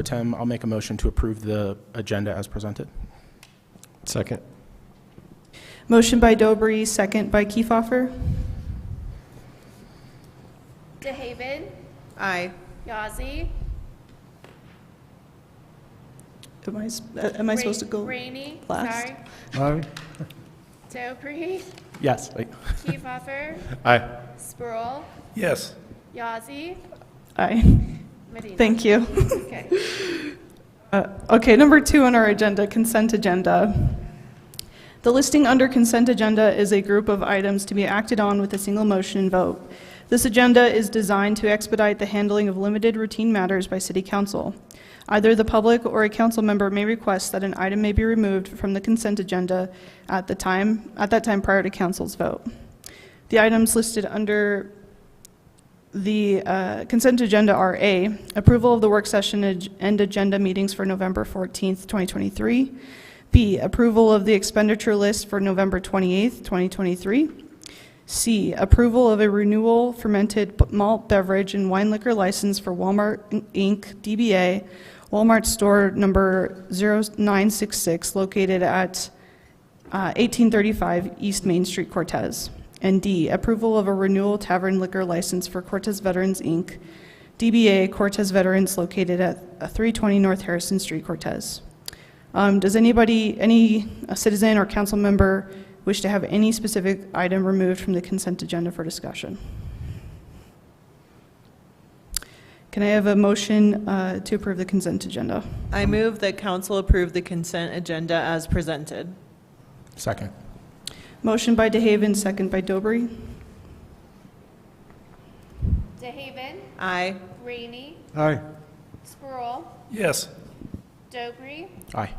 Tim, I'll make a motion to approve the agenda as presented. Second. Motion by Dobry, second by Kiefhofer. DeHaven, Aye. Yazzie, Am I supposed to go Rainey, last? sorry, Aye. Dobry, Yes. Kiefhofer, Aye. Sproul, Yes. Yazzie, Aye. Medina. Thank you. Okay. Okay, number 2 on our agenda, consent agenda. The listing under consent agenda is a group of items to be acted on with a single motion and vote. This agenda is designed to expedite the handling of limited routine matters by City Council. Either the public or a council member may request that an item may be removed from the consent agenda at that time prior to council's vote. The items listed under the consent agenda are A, approval of the work session and agenda meetings for November 14th, 2023. B, approval of the expenditure list for November 28th, 2023. C, approval of a renewal fermented malt beverage and wine liquor license for Walmart Inc., DBA, Walmart store number 0966, located at 1835 East Main Street, Cortez. And D, approval of a renewal tavern liquor license for Cortez Veterans Inc., DBA Cortez Veterans, located at 320 North Harrison Street, Cortez. Does any citizen or council member wish to have any specific item removed from the consent agenda for discussion? Can I have a motion to approve the consent agenda? I move that council approve the consent agenda as presented. Second. Motion by DeHaven, second by Dobry. DeHaven, Aye. Rainey, Aye. Sproul, Yes. Dobry, Aye.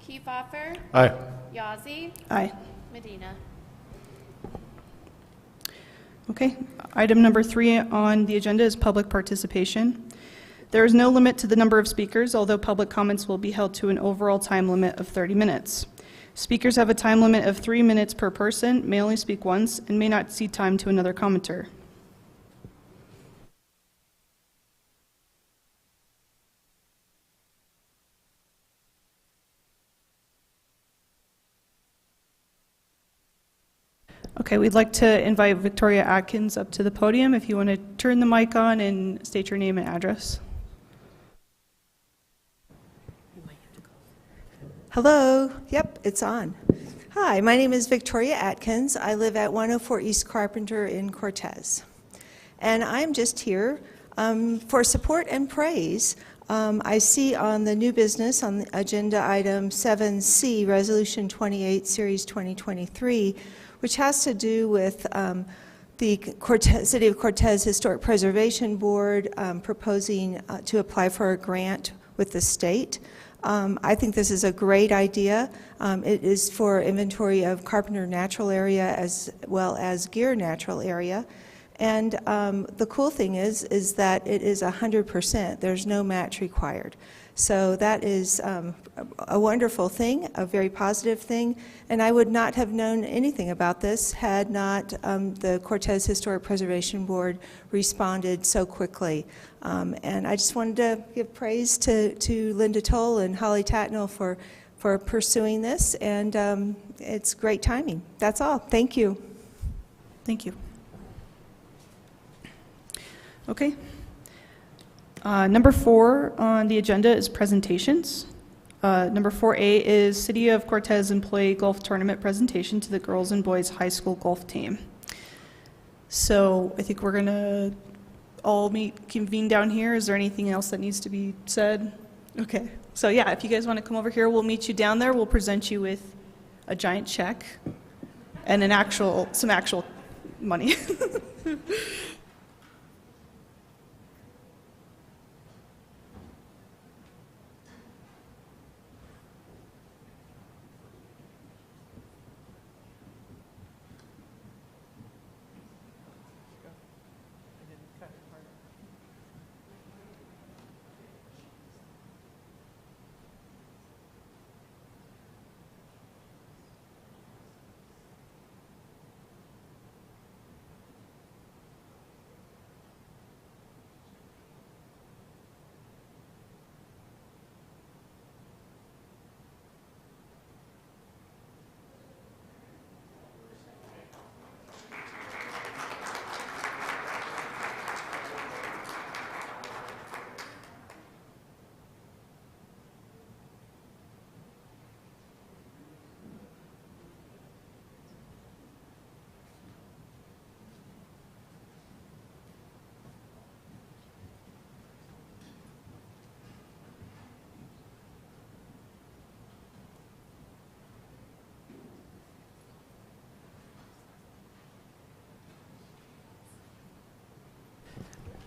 Kiefhofer, Aye. Yazzie, Aye. Medina. Okay, item number 3 on the agenda is public participation. There is no limit to the number of speakers, although public comments will be held to an overall time limit of 30 minutes. Speakers have a time limit of 3 minutes per person, may only speak once, and may not cede time to another commenter. Okay, we'd like to invite Victoria Atkins up to the podium if you want to turn the mic on and state your name and address. Hello. Yep, it's on. Hi, my name is Victoria Atkins. I live at 104 East Carpenter in Cortez. And I'm just here for support and praise. I see on the new business on the agenda item 7C, Resolution 28, Series 2023, which has to do with the City of Cortez Historic Preservation Board proposing to apply for a grant with the state. I think this is a great idea. It is for inventory of Carpenter Natural Area as well as Gear Natural Area. And the cool thing is that it is 100%. There's no match required. So that is a wonderful thing, a very positive thing. And I would not have known anything about this had not the Cortez Historic Preservation Board responded so quickly. And I just wanted to give praise to Linda Toll and Holly Tatnell for pursuing this. And it's great timing. That's all. Thank you. Thank you. Okay. Number 4 on the agenda is presentations. Number 4A is City of Cortez Employee Golf Tournament presentation to the girls and boys high school golf team. So I think we're going to all convene down here. Is there anything else that needs to be said? Okay. So yeah, if you guys want to come over here, we'll meet you down there. We'll present you with a giant check and some actual money.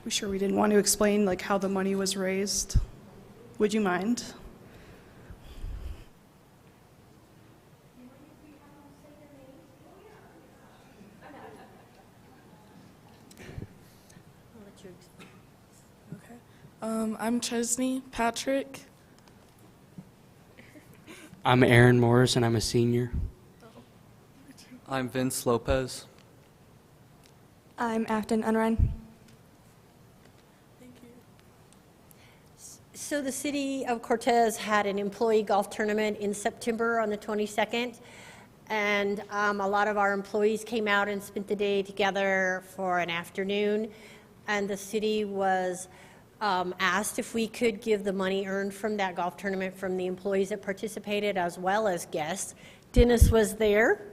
We sure we didn't want to explain like how the money was raised? Would you mind? I'm Chesney Patrick. I'm Aaron Morris, and I'm a senior. I'm Vince Lopez. I'm Afton Unrun. So the city of Cortez had an employee golf tournament in September on the 22nd, and a lot of our employees came out and spent the day together for an afternoon, and the city was asked if we could give the money earned from that golf tournament from the employees that participated as well as guests. Dennis was there.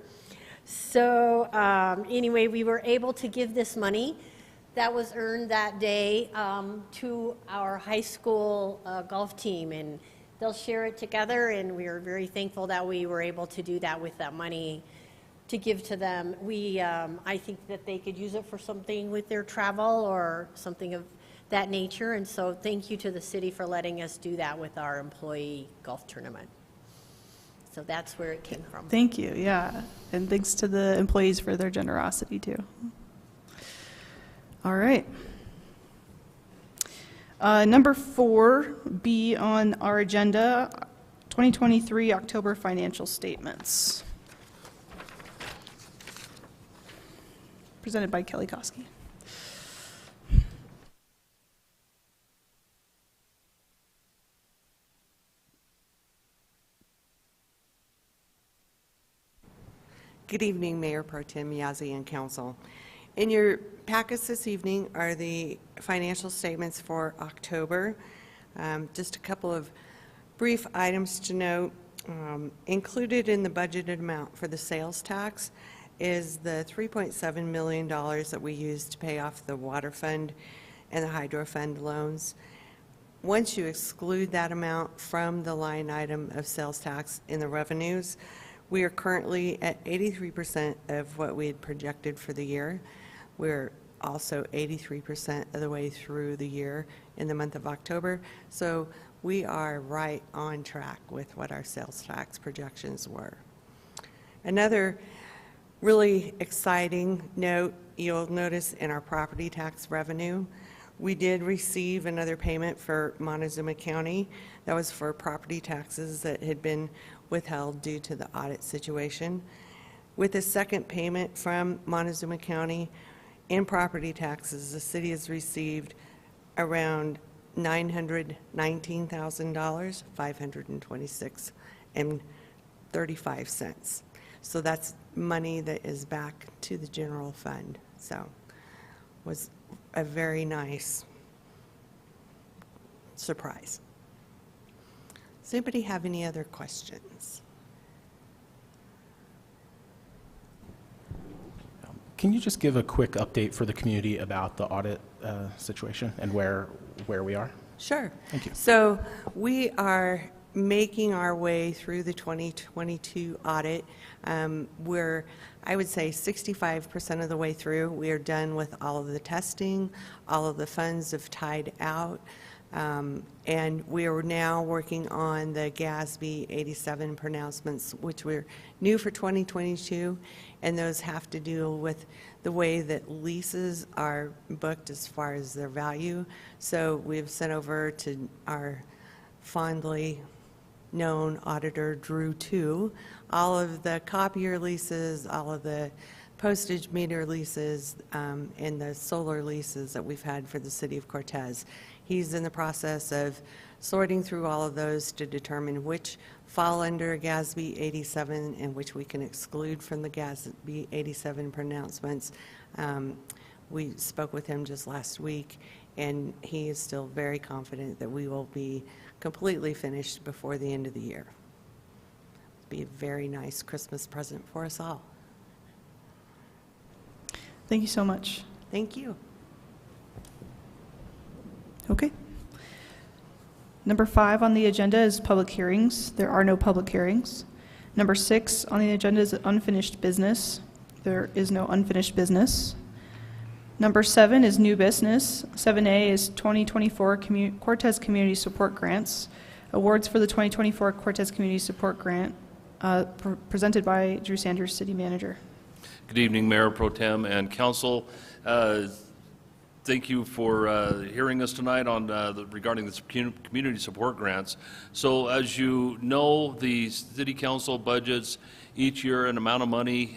So anyway, we were able to give this money that was earned that day to our high school golf team, and they'll share it together, and we are very thankful that we were able to do that with that money to give to them. I think that they could use it for something with their travel or something of that nature, and so thank you to the city for letting us do that with our employee golf tournament. So that's where it came from. Thank you, yeah. And thanks to the employees for their generosity, too. All right. Number 4B on our agenda, 2023 October financial statements. Presented by Kelly Koski. Good evening, Mayor Pro Tem Yazzie and Council. In your packets this evening are the financial statements for October. Just a couple of brief items to note. Included in the budgeted amount for the sales tax is the $3.7 million that we used to pay off the water fund and the hydro fund loans. Once you exclude that amount from the line item of sales tax in the revenues, we are currently at 83% of what we had projected for the year. We're also 83% of the way through the year in the month of October. So we are right on track with what our sales tax projections were. Another really exciting note you'll notice in our property tax revenue, we did receive another payment for Montezuma County. That was for property taxes that had been withheld due to the audit situation. With the second payment from Montezuma County in property taxes, the city has received around $919,000, $526.35. So that's money that is back to the general fund. So was a very nice surprise. Does anybody have any other questions? Can you just give a quick update for the community about the audit situation and where we are? Sure. Thank you. So we are making our way through the 2022 audit. We're, I would say, 65% of the way through. We are done with all of the testing. All of the funds have tied out. And we are now working on the GASB 87 pronouncements, which were new for 2022, and those have to do with the way that leases are booked as far as their value. So we've sent over to our fondly known auditor, Drew 2, all of the copier leases, all of the postage meter leases, and the solar leases that we've had for the city of Cortez. He's in the process of sorting through all of those to determine which fall under GASB 87 and which we can exclude from the GASB 87 pronouncements. We spoke with him just last week, and he is still very confident that we will be completely finished before the end of the year. It'll be a very nice Christmas present for us all. Thank you so much. Thank you. Okay. Number 5 on the agenda is public hearings. There are no public hearings. Number 6 on the agenda is unfinished business. There is no unfinished business. Number 7 is new business. 7A is 2024 Cortez Community Support Grants. Awards for the 2024 Cortez Community Support Grant presented by Drew Sanders, City Manager. Good evening, Mayor Pro Tem and Council. Thank you for hearing us tonight on regarding the community support grants. So as you know, the City Council budgets each year an amount of money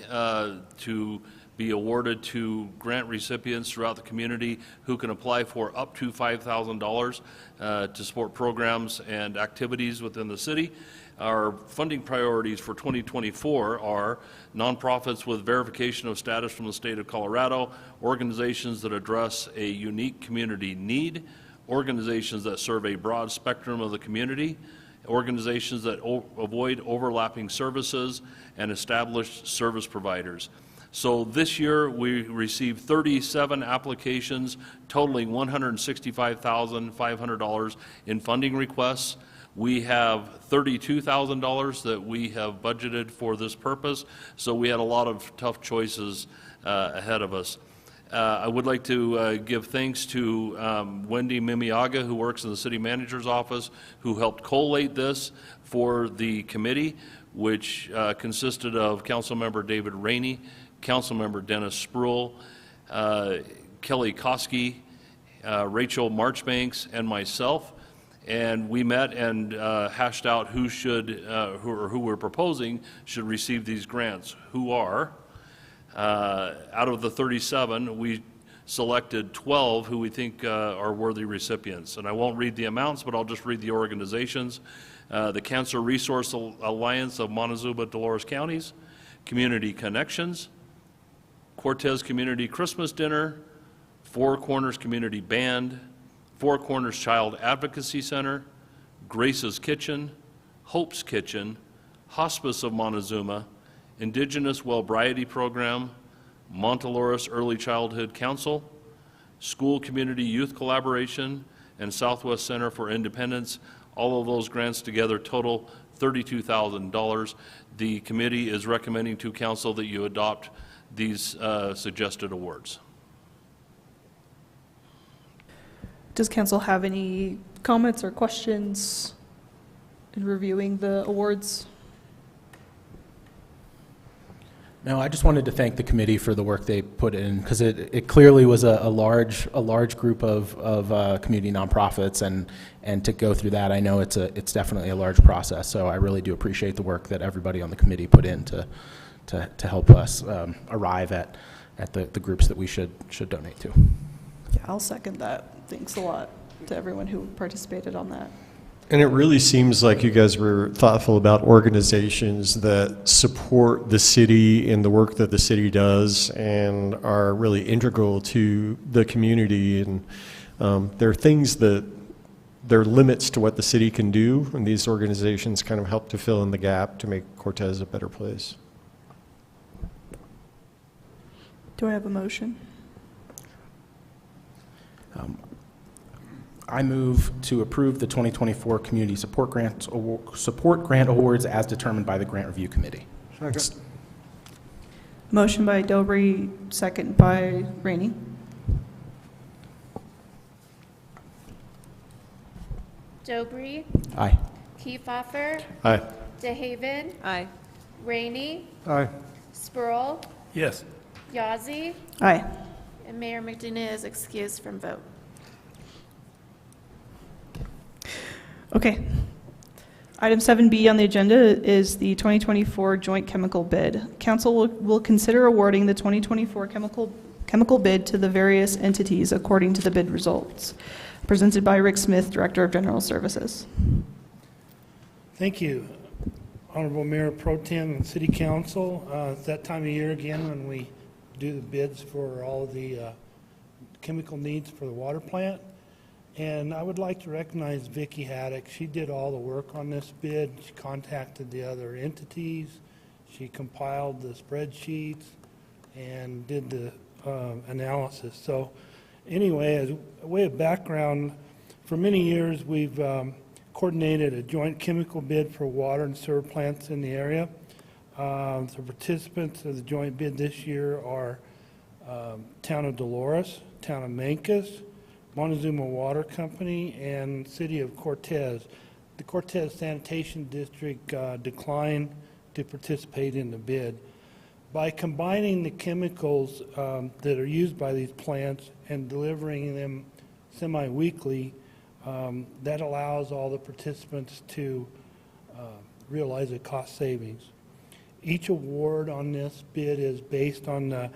to be awarded to grant recipients throughout the community who can apply for up to $5,000 to support programs and activities within the city. Our funding priorities for 2024 are nonprofits with verification of status from the state of Colorado, organizations that address a unique community need, organizations that serve a broad spectrum of the community, organizations that avoid overlapping services, and established service providers. So this year we received 37 applications totaling $165,500 in funding requests. We have $32,000 that we have budgeted for this purpose, so we had a lot of tough choices ahead of us. I would like to give thanks to Wendy Mimiaga, who works in the City Manager's office, who helped collate this for the committee, which consisted of Councilmember David Rainey, Councilmember Dennis Spruill, Kelly Koski, Rachel Marchbanks, and myself. And we met and hashed out who we're proposing should receive these grants. Who are, out of the 37, we selected 12 who we think are worthy recipients. And I won't read the amounts, but I'll just read the organizations. The Cancer Resource Alliance of Montezuma-Dolores Counties, Community Connections, Cortez Community Christmas Dinner, Four Corners Community Band, Four Corners Child Advocacy Center, Grace's Kitchen, Hope's Kitchen, Hospice of Montezuma, Indigenous Wellbriety Program, Montelores Early Childhood Council, School Community Youth Collaboration, and Southwest Center for Independence. All of those grants together total $32,000. The committee is recommending to Council that you adopt these suggested awards. Does council have any comments or questions in reviewing the awards? No, I just wanted to thank the committee for the work they put in, because it clearly was a large group of community nonprofits, and to go through that, I know it's definitely a large process. So I really do appreciate the work that everybody on the committee put in to help us arrive at the groups that we should donate to. Yeah, I'll second that. Thanks a lot to everyone who participated on that. And it really seems like you guys were thoughtful about organizations that support the city and the work that the city does and are really integral to the community. And there are things that there are limits to what the city can do, and these organizations kind of help to fill in the gap to make Cortez a better place. Do I have a motion? I move to approve the 2024 Community Support Grant Awards as determined by the Grant Review Committee. Second. Motion by Dobry, second by Rainey. Dobry, Aye. Kiefhoffer, Aye. DeHaven, Aye. Rainey, Aye. Spruill, Yes. Yazzie, Aye. and Mayor McDonough is excused from vote. Okay. Item 7B on the agenda is the 2024 joint chemical bid. Council will consider awarding the 2024 chemical bid to the various entities according to the bid results. Presented by Rick Smith, Director of General Services. Thank you. Honorable Mayor Pro Tem and City Council, it's that time of year again when we do the bids for all of the chemical needs for the water plant. And I would like to recognize Vicki Haddock. She did all the work on this bid. She contacted the other entities. She compiled the spreadsheets and did the analysis. So anyway, as a way of background, for many years we've coordinated a joint chemical bid for water and sewer plants in the area. The participants of the joint bid this year are Town of Dolores, Town of Mancos, Montezuma Water Company, and City of Cortez. The Cortez Sanitation District declined to participate in the bid. By combining the chemicals that are used by these plants and delivering them semi-weekly, that allows all the participants to realize a cost savings. Each award on this bid is based on the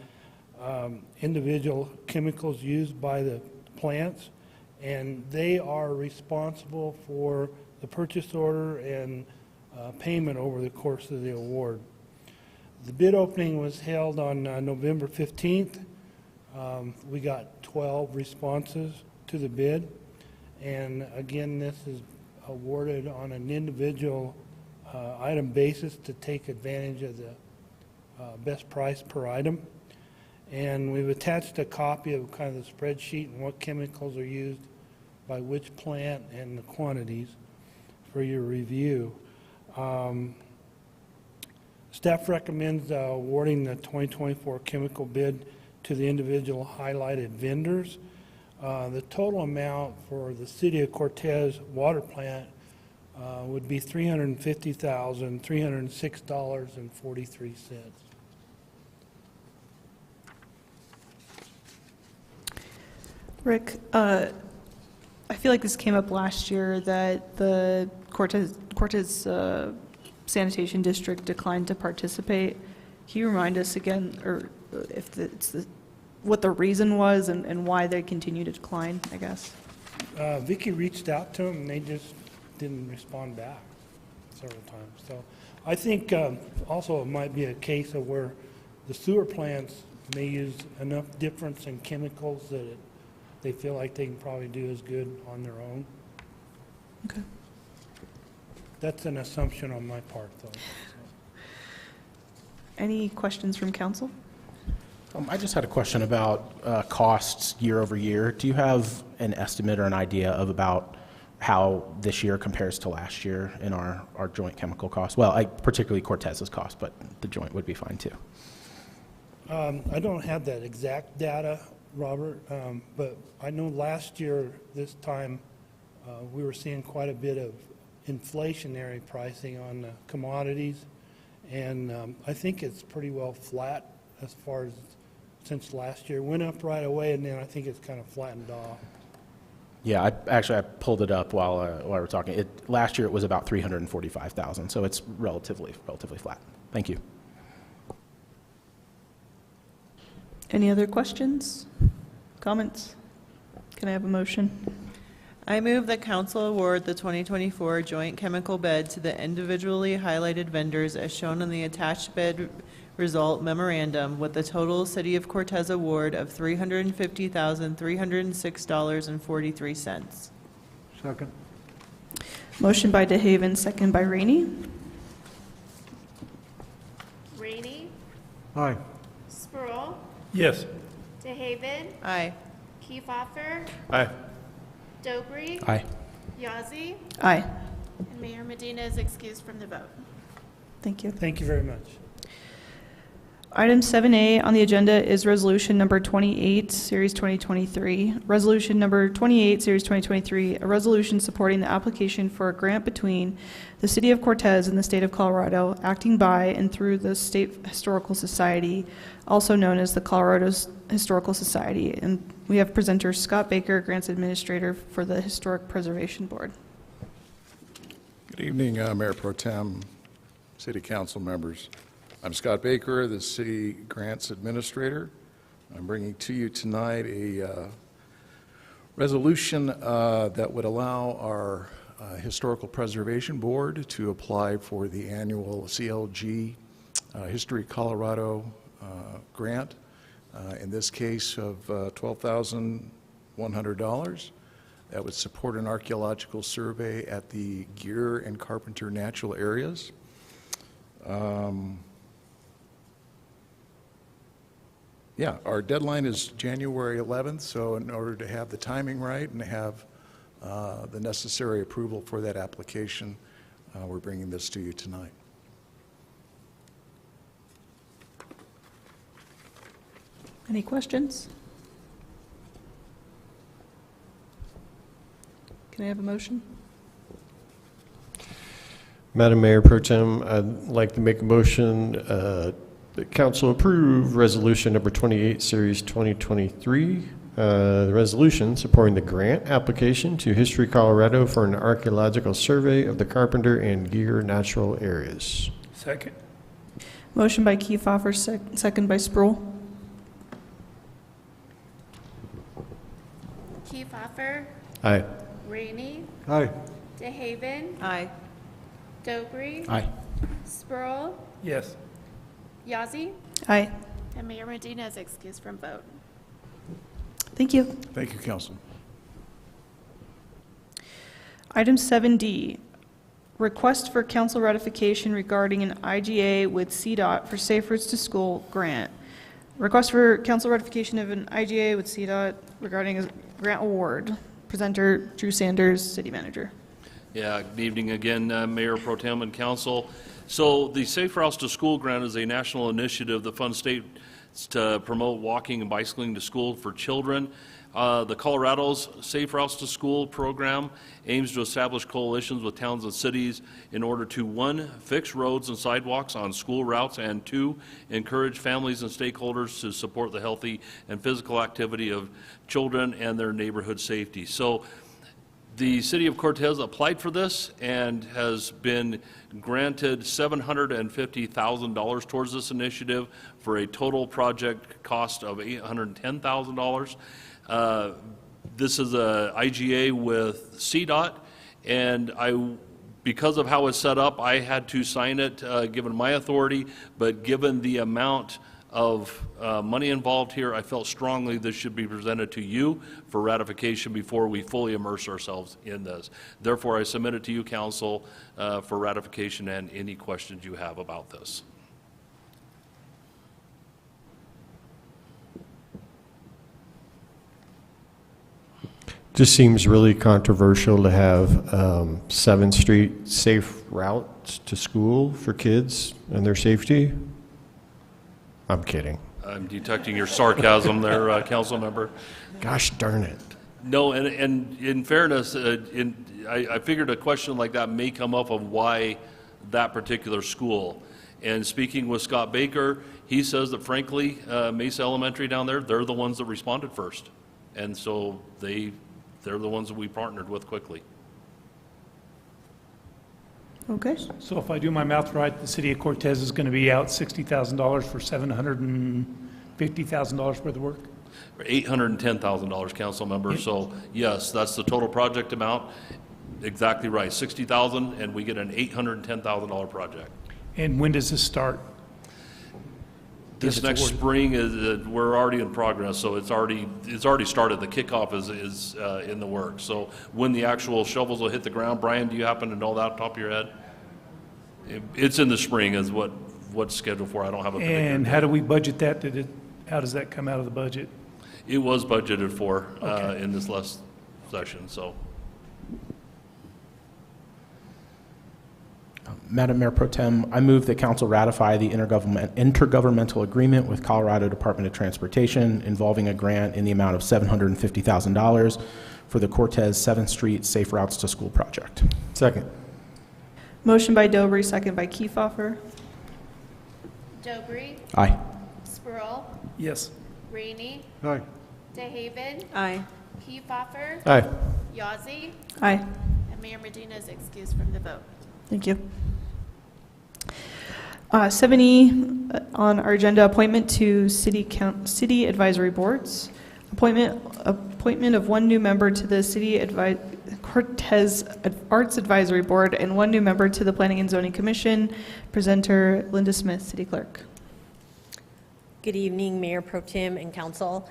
individual chemicals used by the plants, and they are responsible for the purchase order and payment over the course of the award. The bid opening was held on November 15th. We got 12 responses to the bid, and again, this is awarded on an individual item basis to take advantage of the best price per item. And we've attached a copy of kind of the spreadsheet and what chemicals are used by which plant and the quantities for your review. Staff recommends awarding the 2024 chemical bid to the individual highlighted vendors. The total amount for the City of Cortez water plant would be $350,306.43. Rick, I feel like this came up last year that the Cortez Sanitation District declined to participate. Can you remind us again, or if what the reason was and why they continue to decline, I guess? Vicky reached out to them, and they just didn't respond back several times. So I think also it might be a case of where the sewer plants may use enough difference in chemicals that they feel like they can probably do as good on their own. Okay. That's an assumption on my part, though. So. Any questions from council? I just had a question about costs year over year. Do you have an estimate or an idea of about how this year compares to last year in our joint chemical costs? Well, particularly Cortez's cost, but the joint would be fine too. I don't have that exact data, Robert, but I know last year, this time, we were seeing quite a bit of inflationary pricing on commodities, and I think it's pretty well flat as far as since last year. It went up right away, and then I think it's kind of flattened off. Yeah, I pulled it up while we were talking. Last year it was about $345,000, so it's relatively flat. Thank you. Any other questions, comments? Can I have a motion? I move that council award the 2024 joint chemical bid to the individually highlighted vendors as shown in the attached bid result memorandum with the total City of Cortez award of $350,306.43. Second. Motion by DeHaven, second by Rainey. Rainey, Aye. Spurl, Yes. DeHaven, Aye. Kiefhoffer, Aye. Dobry, Aye. Yazzie, Aye. and Mayor Medina is excused from the vote. Thank you. Thank you very much. Item 7A on the agenda is Resolution Number 28, Series 2023. Resolution Number 28, Series 2023, a resolution supporting the application for a grant between the City of Cortez and the State of Colorado, acting by and through the State Historical Society, also known as the Colorado Historical Society. And we have presenter Scott Baker, Grants Administrator for the Historic Preservation Board. Good evening, Mayor Pro Tem, City Council members. I'm Scott Baker, the City Grants Administrator. I'm bringing to you tonight a resolution that would allow our Historical Preservation Board to apply for the annual CLG History Colorado grant, in this case of $12,100. That would support an archaeological survey at the Gear and Carpenter natural areas. Yeah, our deadline is January 11th, so in order to have the timing right and have the necessary approval for that application, we're bringing this to you tonight. Any questions? Can I have a motion? Madam Mayor Pro Tem, I'd like to make a motion that council approve resolution number 28, series 2023. The resolution supporting the grant application to History Colorado for an archaeological survey of the Carpenter and Gear natural areas. Second. Motion by Kiefhoffer, second by Sproul. Kiefhoffer, Aye. Rainey, Aye. DeHaven, Aye. Dobry, Aye. Spurl, Yes. Yazzie, Aye. and Mayor Medina is excused from vote. Thank you. Thank you, council. Item 7D, request for council ratification regarding an IGA with CDOT for Safe Routes to School grant. Request for council ratification of an IGA with CDOT regarding a grant award. Presenter Drew Sanders, City Manager. Yeah, good evening again, Mayor Pro Tem and Council. So the Safe Routes to School grant is a national initiative that funds states to promote walking and bicycling to school for children. The Colorado's Safe Routes to School program aims to establish coalitions with towns and cities in order to, 1, fix roads and sidewalks on school routes, and 2, encourage families and stakeholders to support the healthy and physical activity of children and their neighborhood safety. So the City of Cortez applied for this and has been granted $750,000 towards this initiative for a total project cost of $810,000. This is a IGA with CDOT, and because of how it's set up, I had to sign it, given my authority, but given the amount of money involved here, I felt strongly this should be presented to you for ratification before we fully immerse ourselves in this. Therefore, I submit it to you, Council, for ratification and any questions you have about this. Just seems really controversial to have 7th Street safe routes to school for kids and their safety. I'm kidding. I'm detecting your sarcasm there, Councilmember. Gosh darn it. No, and in fairness, I figured a question like that may come up of why that particular school. And speaking with Scott Baker, he says that frankly, Mesa Elementary down there, they're the ones that responded first. And so they're the ones that we partnered with quickly. Okay. So if I do my math right, the city of Cortez is going to be out $60,000 for $750,000 worth of work? $810,000, council member. So yes, that's the total project amount. Exactly right, $60,000, and we get an $810,000 project. And when does this start? This next spring is we're already in progress, so it's already started. The kickoff is in the works. So when the actual shovels will hit the ground, Brian, do you happen to know that off the top of your head? It's in the spring, is what's scheduled for. I don't have a particular And date. how do we budget that? How does that come out of the budget? It was budgeted for Okay. in this last session. So. Madam Mayor Pro Tem, I move that council ratify the intergovernmental agreement with Colorado Department of Transportation involving a grant in the amount of $750,000 for the Cortez 7th Street Safe Routes to School project. Second. Motion by Dobry, second by Kiefhoffer. Dobry, Aye. Spurl, Yes. Rainey, Aye. DeHaven, Aye. Kiefhoffer, Aye. Yazzie, Aye. and Mayor Medina is excused from the vote. Thank you. 7E on our agenda, appointment to city advisory boards. Appointment of one new member to the Cortez Arts Advisory Board and one new member to the Planning and Zoning Commission. Presenter Linda Smith, City Clerk. Good evening, Mayor Pro Tem and Council.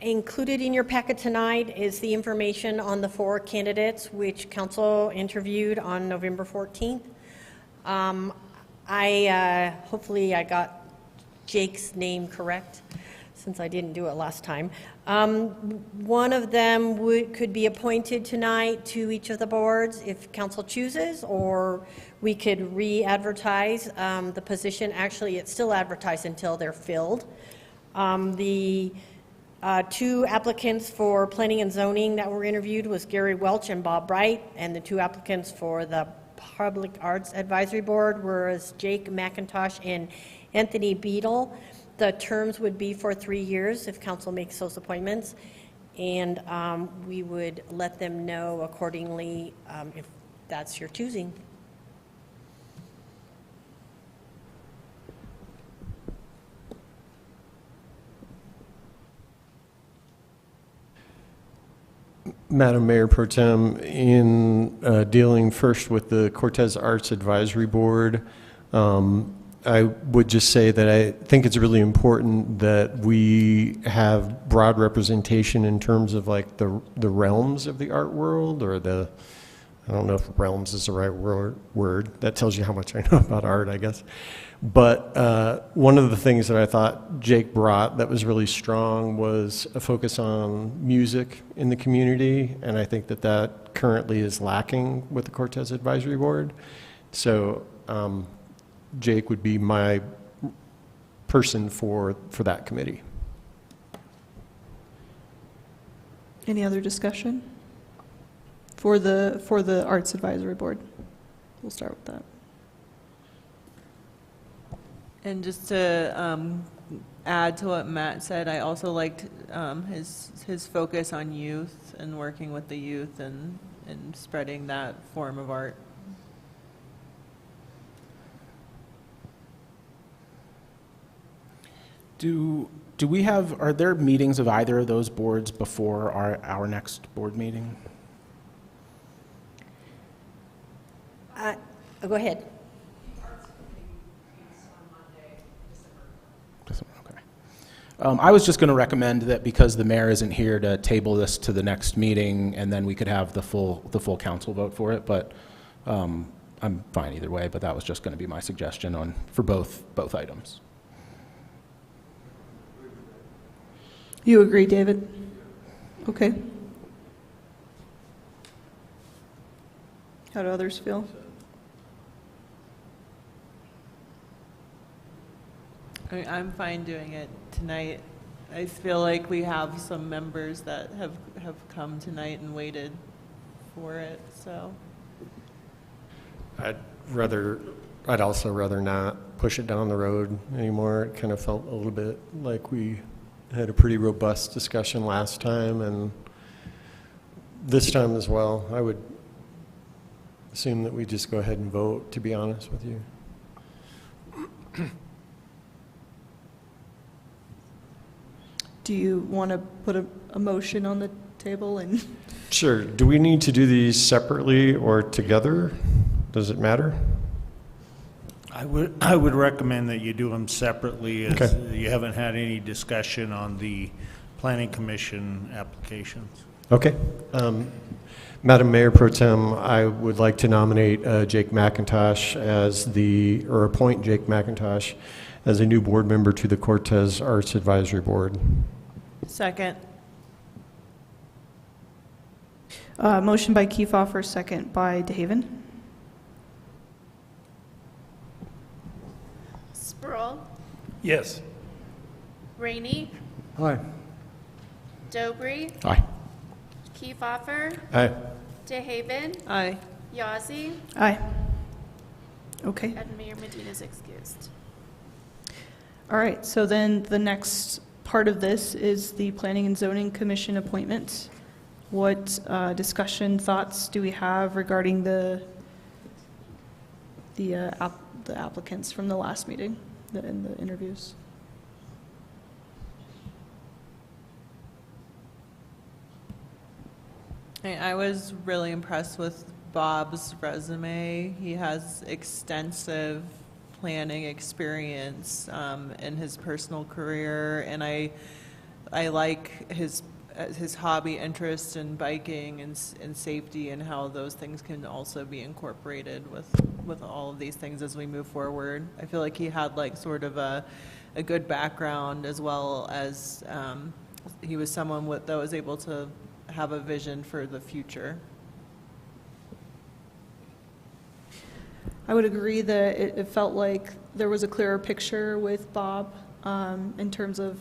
Included in your packet tonight is the information on the 4 candidates which Council interviewed on November 14th. Hopefully I got Jake's name correct, since I didn't do it last time. One of them could be appointed tonight to each of the boards if council chooses, or we could re-advertise the position. Actually, it's still advertised until they're filled. The two applicants for planning and zoning that were interviewed was Gary Welch and Bob Bright, and the two applicants for the Public Arts Advisory Board were Jake McIntosh and Anthony Beadle. The terms would be for 3 years if council makes those appointments, and we would let them know accordingly if that's your choosing. Madam Mayor Pro Tem, in dealing first with the Cortez Arts Advisory Board, I would just say that I think it's really important that we have broad representation in terms of like the realms of the art world, or I don't know if realms is the right word. That tells you how much I know about art, I guess. But one of the things that I thought Jake brought that was really strong was a focus on music in the community, and I think that that currently is lacking with the Cortez Advisory Board. So Jake would be my person for that committee. Any other discussion? For the Arts Advisory Board. We'll start with that. And just to add to what Matt said, I also liked his focus on youth and working with the youth and spreading that form of art. Are there meetings of either of those boards before our next board meeting? Go ahead. Okay. I was just going to recommend that because the mayor isn't here, to table this to the next meeting, and then we could have the full council vote for it. But I'm fine either way. But that was just going to be my suggestion for both items. You agree, David? Okay. How do others feel? I'm fine doing it tonight. I feel like we have some members that have come tonight and waited for it, so. I'd also rather not push it down the road anymore. It kind of felt a little bit like we had a pretty robust discussion last time, and this time as well. I would assume that we just go ahead and vote, to be honest with you. Do you want to put a motion on the table and? Sure. Do we need to do these separately or together? Does it matter? I would recommend that you do them separately, as Okay. you haven't had any discussion on the Planning Commission applications. Okay. Madam Mayor Pro Tem, I would like to nominate Jake McIntosh appoint Jake McIntosh as a new board member to the Cortez Arts Advisory Board. Second. Motion by Kiefhofer, second by DeHaven. Sproul, Yes. Rainey, Aye. Dobry, Aye. Kiefhofer, Aye. DeHaven, Aye. Yazzie, Aye. Okay. and Mayor Medina is excused. All right, so then the next part of this is the Planning and Zoning Commission appointment. What discussion, thoughts do we have regarding the applicants from the last meeting and the interviews? I was really impressed with Bob's resume. He has extensive planning experience in his personal career, and I like his hobby interest in biking and safety, and how those things can also be incorporated with all of these things as we move forward. I feel like he had like sort of a good background, as well as he was someone that was able to have a vision for the future. I would agree that it felt like there was a clearer picture with Bob in terms of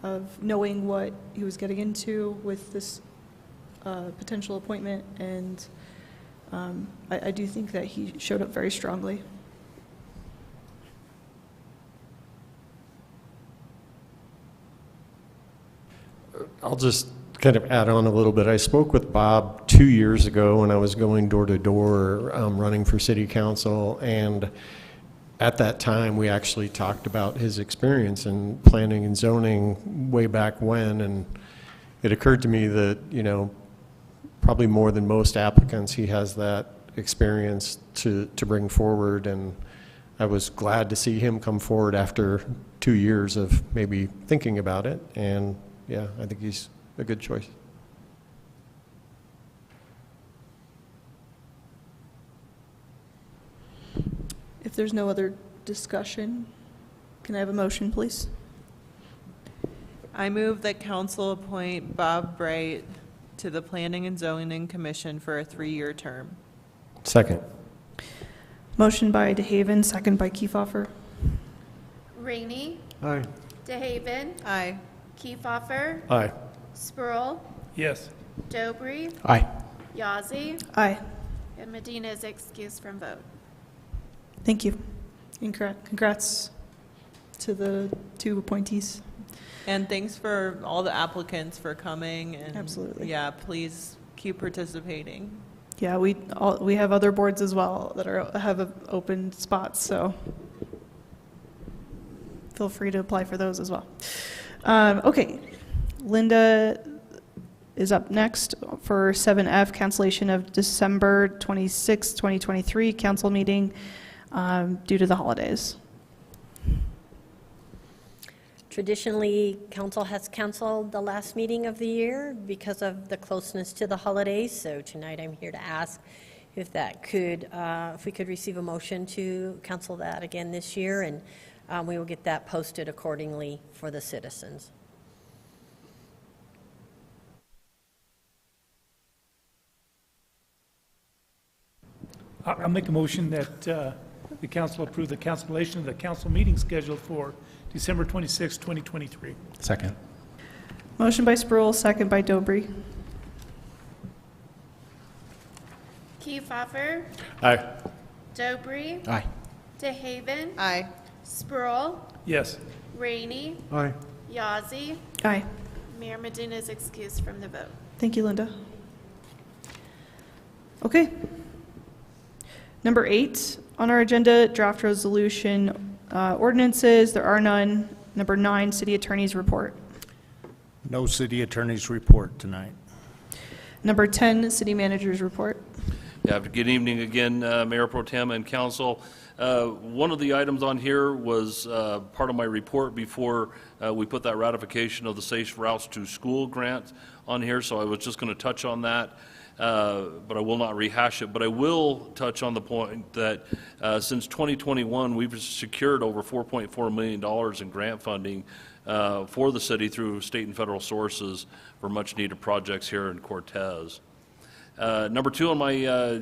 of knowing what he was getting into with this potential appointment, and I do think that he showed up very strongly. I'll just kind of add on a little bit. I spoke with Bob 2 years ago when I was going door to door running for city council, and at that time we actually talked about his experience in planning and zoning way back when, and it occurred to me that, you know, probably more than most applicants, he has that experience to bring forward, and I was glad to see him come forward after 2 years of maybe thinking about it, and yeah, I think he's a good choice. If there's no other discussion, can I have a motion, please? I move that council appoint Bob Bright to the Planning and Zoning Commission for a 3-year term. Second. Motion by DeHaven, second by Kiefhoffer. Rainey. Aye. DeHaven. Aye. Kiefhoffer. Aye. Spurl. Yes. Dobry. Aye. Yazzie. Aye. And Medina is excused from vote. Thank you. Congrats to the 2 appointees. And thanks for all the applicants for coming. And Absolutely. yeah, please keep participating. Yeah, we have other boards as well that have open spots, so feel free to apply for those as well. Okay, Linda is up next for 7F, cancellation of December 26, 2023 council meeting due to the holidays. Traditionally, council has canceled the last meeting of the year because of the closeness to the holidays. So tonight I'm here to ask if we could receive a motion to cancel that again this year, and we will get that posted accordingly for the citizens. I'll make a motion that the council approve the cancellation of the council meeting scheduled for December 26, 2023. Second. Motion by Spruill, second by Dobry. Kiefhoffer. Aye. Dobry. Aye. DeHaven. Aye. Spurl. Yes. Rainey. Aye. Yazzie. Aye. Mayor Medina is excused from the vote. Thank you, Linda. Okay. Number 8 on our agenda, draft resolution ordinances. There are none. Number 9, city attorney's report. No city attorney's report tonight. Number 10, city manager's report. Yeah, good evening again, Mayor Pro Tem and Council. One of the items on here was part of my report before we put that ratification of the Safe Routes to School grant on here, so I was just going to touch on that. But I will not rehash it. But I will touch on the point that since 2021, we've secured over $4.4 million in grant funding for the city through state and federal sources for much-needed projects here in Cortez. Number 2 on my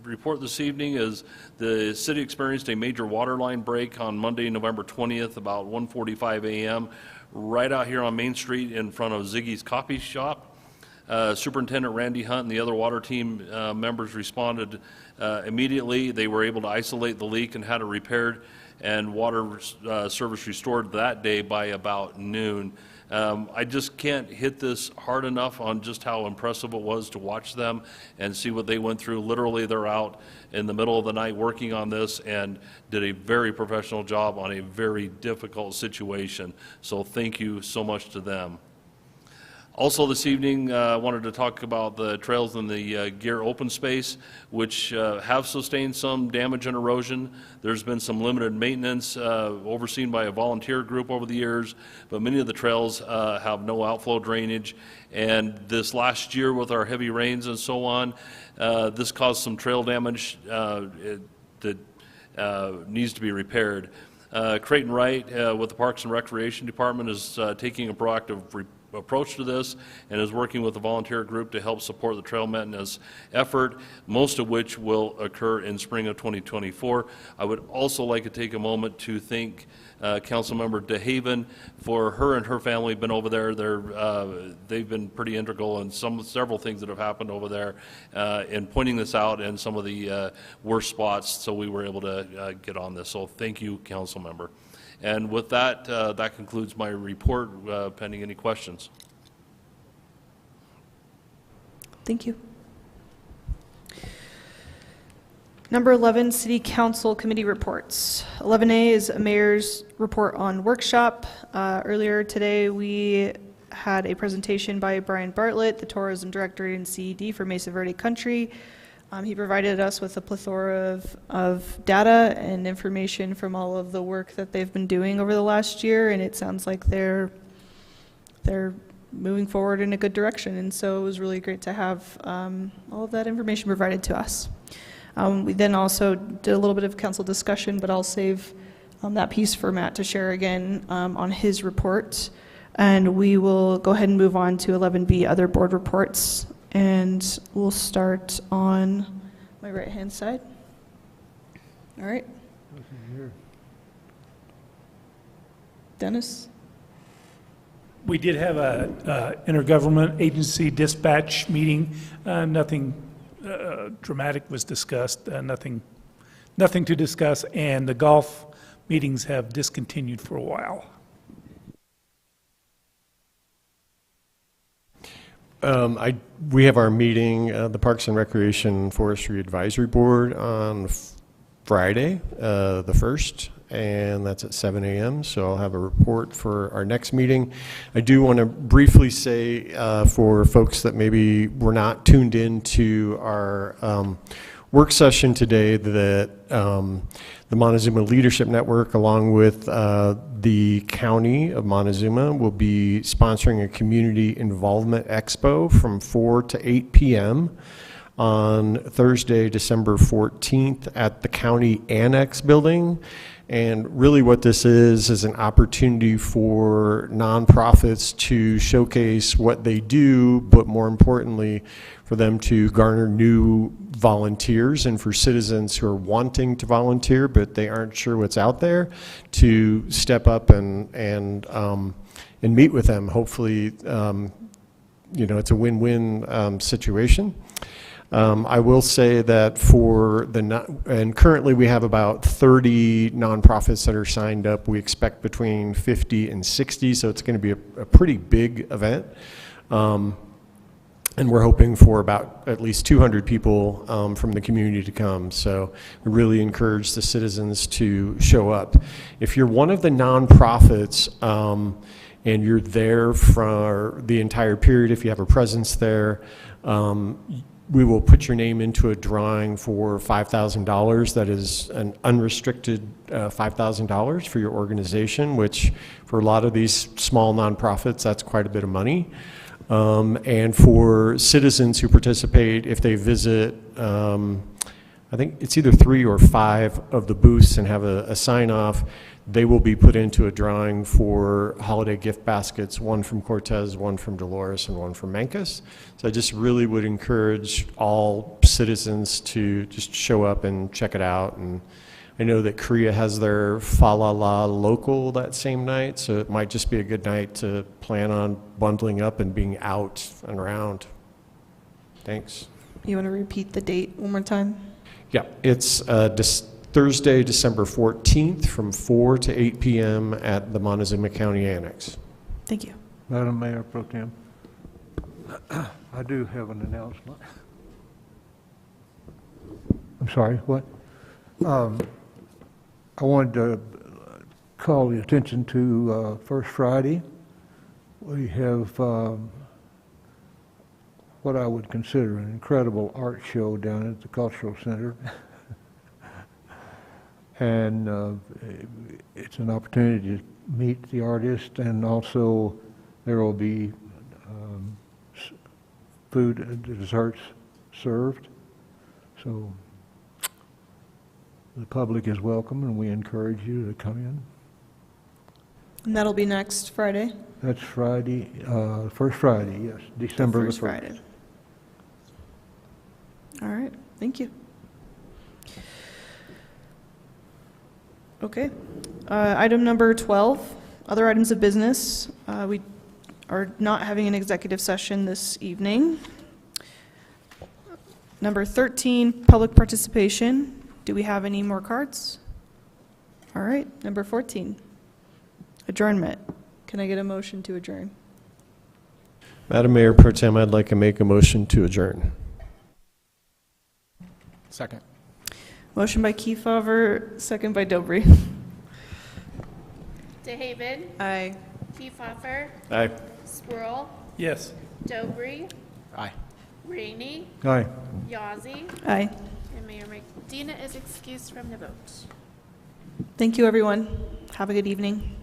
report this evening is the city experienced a major water line break on Monday, November 20th, about 1:45 a.m., right out here on Main Street in front of Ziggy's Coffee Shop. Superintendent Randy Hunt and the other water team members responded immediately. They were able to isolate the leak and had it repaired, and water service restored that day by about noon. I just can't hit this hard enough on just how impressive it was to watch them and see what they went through. Literally, they're out in the middle of the night working on this and did a very professional job on a very difficult situation. So thank you so much to them. Also this evening, I wanted to talk about the trails in the Gear open space, which have sustained some damage and erosion. There's been some limited maintenance overseen by a volunteer group over the years, but many of the trails have no outflow drainage. And this last year with our heavy rains and so on, this caused some trail damage that needs to be repaired. Creighton Wright with the Parks and Recreation Department is taking a proactive approach to this and is working with a volunteer group to help support the trail maintenance effort, most of which will occur in spring of 2024. I would also like to take a moment to thank Councilmember DeHaven for her and her family been over there. They've been pretty integral in several things that have happened over there in pointing this out and some of the worst spots, so we were able to get on this. So thank you, Councilmember. And with that, that concludes my report, pending any questions. Thank you. Number 11, City Council Committee Reports. 11A is a mayor's report on workshop. Earlier today, we had a presentation by Brian Bartlett, the Tourism Director in CED for Mesa Verde Country. He provided us with a plethora of data and information from all of the work that they've been doing over the last year, and it sounds like they're moving forward in a good direction, and so it was really great to have all of that information provided to us. We then also did a little bit of council discussion, but I'll save that piece for Matt to share again on his report, and we will go ahead and move on to 11B, other board reports. And we'll start on my right-hand side. All right. Dennis? We did have a intergovernment agency dispatch meeting. Nothing dramatic was discussed, nothing to discuss, and the golf meetings have discontinued for a while. We have our meeting, the Parks and Recreation Forestry Advisory Board on Friday, the 1st, and that's at 7 a.m. So I'll have a report for our next meeting. I do want to briefly say for folks that maybe were not tuned in to our work session today that the Montezuma Leadership Network, along with the County of Montezuma, will be sponsoring a community involvement expo from 4 to 8 p.m. on Thursday, December 14th at the County Annex Building. And really what this is an opportunity for nonprofits to showcase what they do, but more importantly, for them to garner new volunteers, and for citizens who are wanting to volunteer but they aren't sure what's out there, to step up and meet with them. Hopefully, it's a win-win situation. I will say that and currently we have about 30 nonprofits that are signed up. We expect between 50 and 60, so it's going to be a pretty big event. And we're hoping for about at least 200 people from the community to come. So we really encourage the citizens to show up. If you're one of the nonprofits and you're there for the entire period, if you have a presence there, we will put your name into a drawing for $5,000. That is an unrestricted $5,000 for your organization, which for a lot of these small nonprofits, that's quite a bit of money. And for citizens who participate, if they visit, I think it's either 3 or 5 of the booths and have a sign-off, they will be put into a drawing for holiday gift baskets, one from Cortez, one from Dolores, and one from Mancos. So I just really would encourage all citizens to just show up and check it out. And I know that Korea has their Fa La La local that same night, so it might just be a good night to plan on bundling up and being out and around. Thanks. You want to repeat the date one more time? Yeah, it's Thursday, December 14th from 4 to 8 p.m. at the Montezuma County Annex. Thank you. Madam Mayor Pro Tem, I do have an announcement. I'm sorry, what? I wanted to call the attention to First Friday. We have what I would consider an incredible art show down at the Cultural Center. And it's an opportunity to meet the artist, and also there will be food and desserts served. So the public is welcome, and we encourage you to come in. And that'll be next Friday? That's Friday, first Friday, yes, December the 1st. First Friday. All right, thank you. Okay. Item number 12, other items of business. We are not having an executive session this evening. Number 13, public participation. Do we have any more cards? All right, number 14, adjournment. Can I get a motion to adjourn? Madam Mayor Pro Tem, I'd like to make a motion to adjourn. Second. Motion by Kefauver, second by Dobry. DeHaven, Aye. Kefauver, Aye. Sproul, Yes. Dobry, Aye. Rainey, Aye. Yazzie, Aye. and Mayor Medina is excused from the vote. Thank you, everyone. Have a good evening.